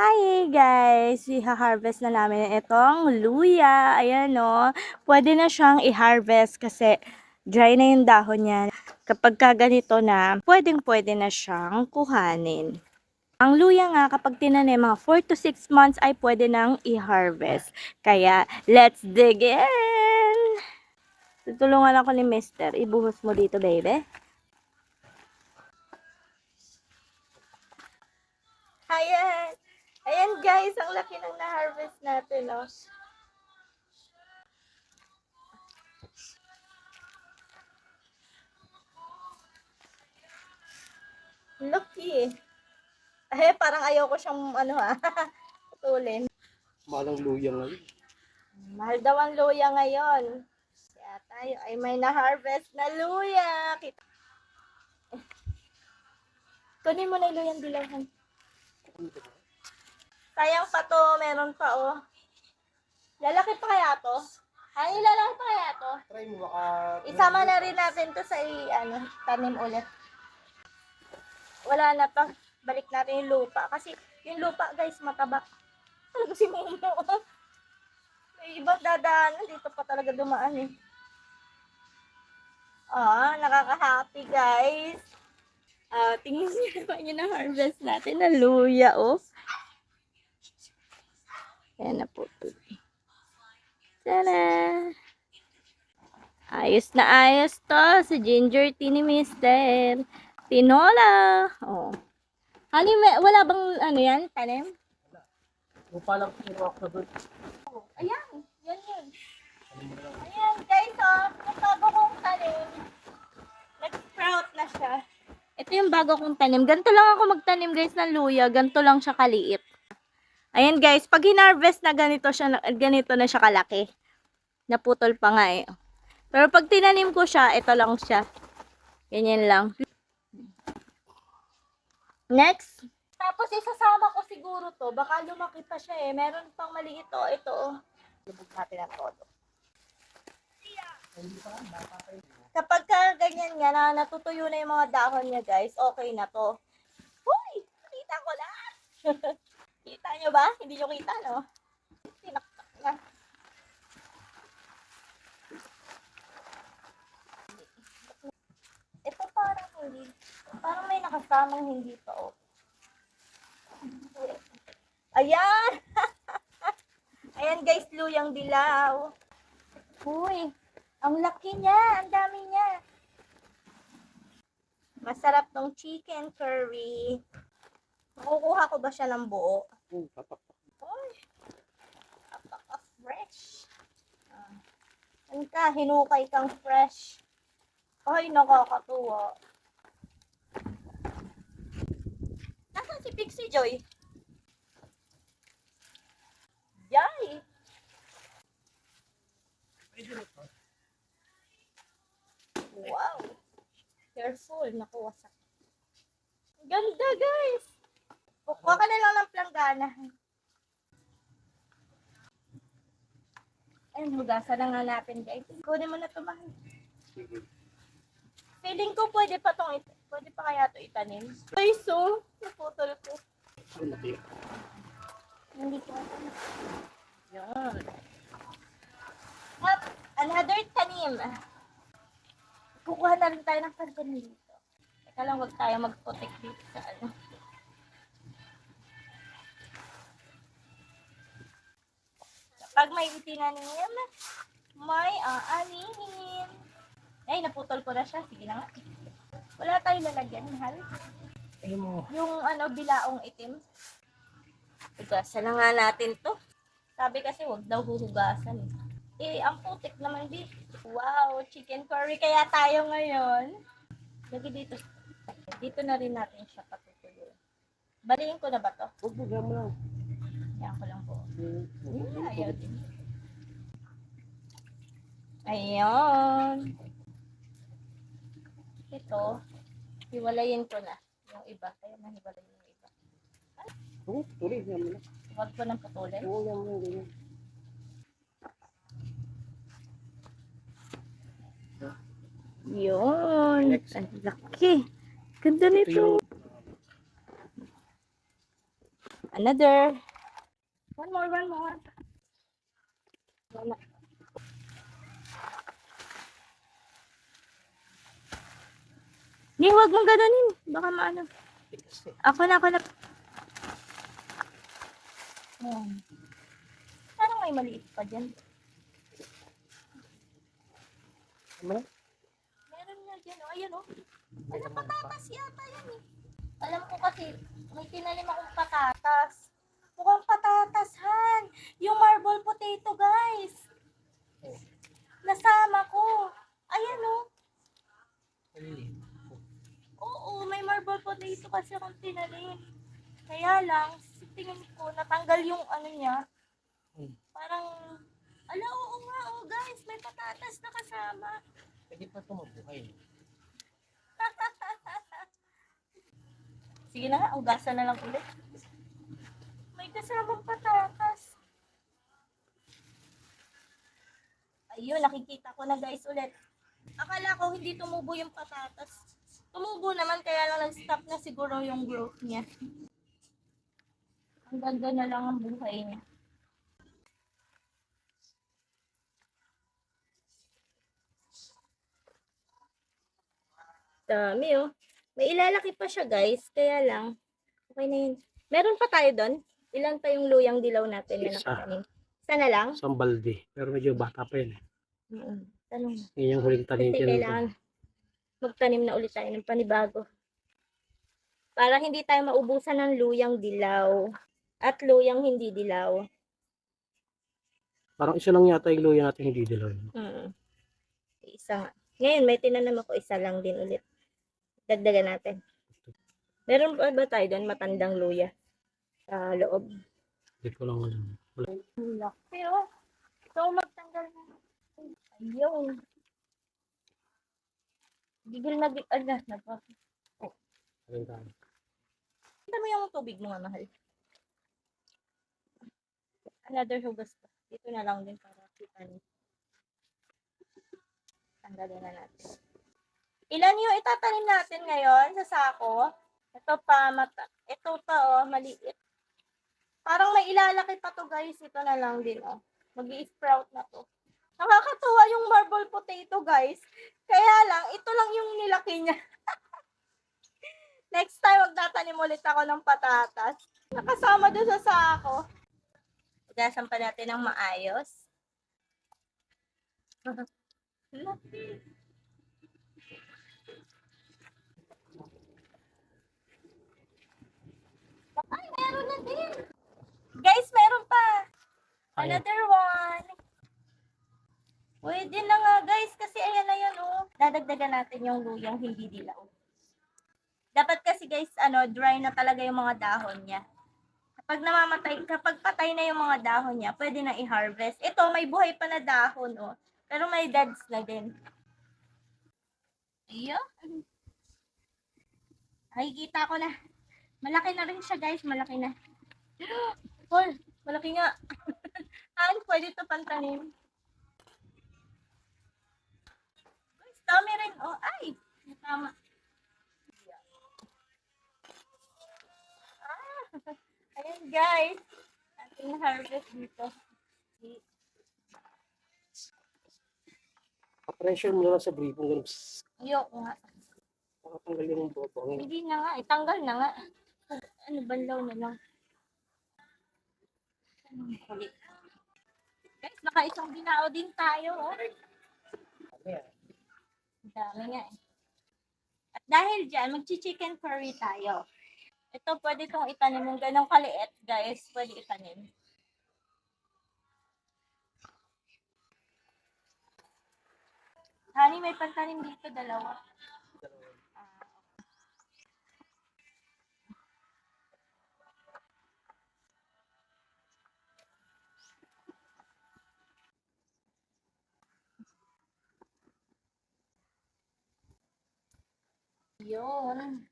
Hi guys! Iha-harvest na namin itong luya. Ayan o. Pwede na siyang i-harvest kasi dry na yung dahon niya. Kapag ganito na, pwedeng-pwede na siyang kuhanin. Ang luya nga kapag tinanim mga 4 to 6 months ay pwede nang i-harvest. Kaya, let's dig in! Tutulungan ako ni Mister. Ibuhos mo dito, baby. Ayan! Ayan guys, ang laki ng na-harvest natin, oh. Laki. Parang ayaw ko siyang putulin. Mahal ang luya ngayon. Mahal daw ang luya ngayon. Kaya tayo ay may na-harvest na luya. Kunin mo na yung luyang dilawan. Sayang pa to, meron pa oh. Lalaki pa kaya to? Ay, lalaki pa kaya to? Try mo baka... Isama na rin natin to sa tanim ulit. Wala na to. Balik natin yung lupa. Kasi yung lupa guys, mataba. Talaga si Momo. May ibang dadaanan. Dito pa talaga dumaan eh. Nakaka-happy guys. Tingnan niyo naman yung na-harvest natin na luya oh. Ayan na po. Tada! Ayos na ayos to sa ginger tea ni Mister. Tinola. Oh. Wala bang yan? Tanim? Lupa lang kinuha ko doon. Ayan. Yan yun. Ayan guys oh. Yung bago kong tanim. Nag-sprout na siya. Ito yung bago kong tanim. Ganito lang ako magtanim guys ng luya. Ganito lang siya kaliit. Ayan guys. Pag hinarvest na ganito na siya kalaki. Naputol pa nga eh. Pero pag tinanim ko siya, ito lang siya. Ganyan lang. Next. Tapos isasama ko siguro to. Baka lumaki pa siya eh. Meron pang maliit to. Ito oh. Lubog natin ang todo. Kapag ganyan nga na natutuyo na yung mga dahon niya guys, okay na to. Uy! Kita ko na! Kita nyo ba? Hindi nyo kita no? Tinaktak na. Ito parang may nakasamang hindi pa oh. Ayan! Ayan guys, luyang dilaw. Uy, ang laki niya, ang dami niya. Masarap tong chicken curry. Makukuha ko ba siya ng buo? Tapak. Uy, fresh. Ano ka, hinukay kang fresh. Ay, nakakatuwa. Nasaan si Pixie Joy? Yay! Wow! Careful, nakuwasak. Ganda guys! Kukuha ka na lang ng planggana. Ay, hugasan na nga natin guys. Kunin mo na ito, mahal. Feeling ko pwede pa kaya ito itanim. Ay, so, naputol ko. Hindi ko. Yan. Up, another tanim. Kukuha na rin tayo ng pagdanin dito. Teka lang, wag tayo mag-protect dito sa ano. Pag may itinanim, may aaninin. Ay, naputol ko na siya. Sige na nga. Wala tayong lalagyan, mahal. Ayun mo. Yung bilaong itim. Hugasan na nga natin to. Sabi kasi wag daw huhugasan. Ang putik naman dito. Wow, chicken curry kaya tayo ngayon. Lagi dito. Dito na rin natin siya patutuloy. Baliin ko na ba to? Huwag mo lang. Yan ko lang po. Ayaw din. Ayun. Ito, hiwalayin ko na yung iba. Kaya mahiwalayin yung iba. Oo, tuloy. Yan mo na. Huwag ko nang putulin. Oo, yan mo ganyan. Yun. Ang laki. Ganda nito. Another. One more. Wala. Ni, huwag mong ganonin. Baka maano. Tigas eh. Ako na. Ayan. Parang may maliit pa dyan. Ano? Meron nga dyan, oh. Ayan, oh. Alam, patatas yata yan, eh. Alam ko kasi, may tinanim akong patatas. Mukhang patatas, Han. Yung marble potato, guys. Nasama ko. Ayan, oh. Maliliit. Oo, may marble potato kasi akong tinanim. Kaya lang, sa tingin ko, natanggal yung ano niya. Parang, ala, oo nga, oh, guys, may patatas na kasama. Pwede pa ito mabuhay. Sige na nga, ugasan na lang ulit. May kasamang patatas. Ayun, nakikita ko na guys ulit. Akala ko hindi tumubo yung patatas. Tumubo naman, kaya lang nag-stop na siguro yung growth niya. Ang ganda na lang ang buhay niya. Dami oh. May ilalaki pa siya guys, kaya lang. Okay na yun. Meron pa tayo doon? Ilan pa yung luyang dilaw natin na Isa. nakatanim? Isa na lang? Isang balde. Pero medyo bata pa yun eh. Tanong. Yan yung huling tanim Kasi kailangan magtanim na ulit tayo ng panibago. Para hindi tayo maubusan ng luyang dilaw. At luyang hindi dilaw. Parang isa lang yata yung luya natin hindi dilaw. Isa nga. Ngayon, may tinanam ako, isa lang din ulit. Dagdagan natin. Meron pa ba tayo doon matandang luya sa loob? Hindi ko lang alam. Wala. Pero, so magtanggal na. Ayun. Gigil na gigil. Nagpa. Ayun tayo. Kita mo yung tubig mo, mahal. Another hugas pa. Dito na lang din para kita niyo. Tanggalin na natin. Ilan yung itatanim natin ngayon sa sako? Ito pa, ito pa oh, maliit. Parang may ilalaki pa to guys. Ito na lang din oh. Mag-i-sprout na to. Nakakatuwa yung marble potato guys. Kaya lang, ito lang yung nilaki niya. Next time, magtatanim ulit ako ng patatas. Nakasama doon sa sako. Ugasan pa natin ng maayos. Ay, meron na din. Guys, meron pa. Another one. Pwede na nga guys, kasi ayan na yan oh. Dadagdagan natin yung luyang hindi dilaw. Dapat kasi guys, dry na talaga yung mga dahon niya. Kapag patay na yung mga dahon niya, pwede na i-harvest. Ito, may buhay pa na dahon oh. Pero may deads na din. Ayun. Ay, kita ko na. Malaki na rin siya guys, malaki na. Paul, malaki nga. Pwede ito pantanim. Guys, dami rin. Oh, ay. Tama. Ayan guys. Ating harvest dito. Pa-pressure mo na lang sa bribong ganun. Ayoko nga. Makatanggal yung bobo. Hindi na nga. Itanggal na nga. Ano, banlaw na lang. Kulit. Guys, naka-isang binao din tayo. Oh. Dami nga eh. At dahil dyan, magchi-chicken curry tayo. Ito, pwede itong itanim ng ganong kaliit, guys. Pwede itanim. Honey, may pantanim dito, dalawa. Yun.